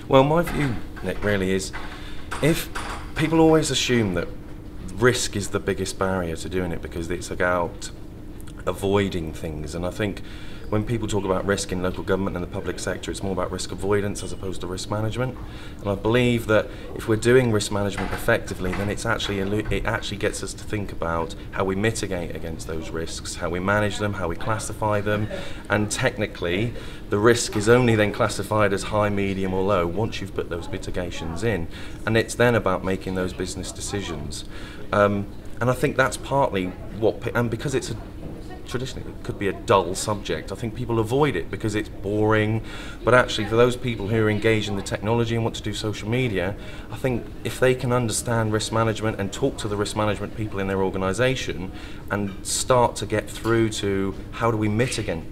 Well, my view, Nick, really is if people always assume that risk is the biggest barrier to doing it because it's about avoiding things, and I think when people talk about risk in local government and the public sector, it's more about risk avoidance as opposed to risk management. And I believe that if we're doing risk management effectively, then it actually gets us to think about how we mitigate against those risks, how we manage them, how we classify them, and technically the risk is only then classified as high, medium or low once you've put those mitigations in, and it's then about making those business decisions. And I think that's partly and because it's traditionally it could be a dull subject, I think people avoid it because it's boring. But actually, for those people who are engaged in the technology and want to do social media, I think if they can understand risk management and talk to the risk management people in their organisation and start to get through to how do we mitigate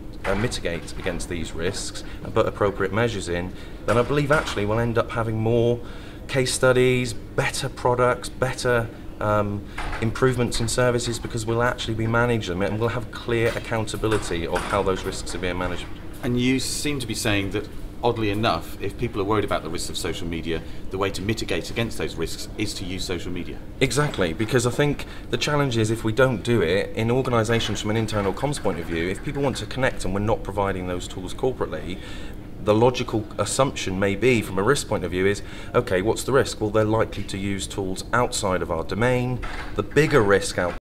against these risks and put appropriate measures in, then I believe actually we'll end up having more case studies, better products, better improvements in services, because we'll actually be managing them and we'll have clear accountability of how those risks are being managed. And you seem to be saying that, oddly enough, if people are worried about the risks of social media, the way to mitigate against those risks is to use social media. Exactly, because I think the challenge is if we don't do it in organisations from an internal comms point of view, if people want to connect and we're not providing those tools corporately, the logical assumption may be from a risk point of view is, okay, what's the risk? Well, they're likely to use tools outside of our domain. The bigger risk out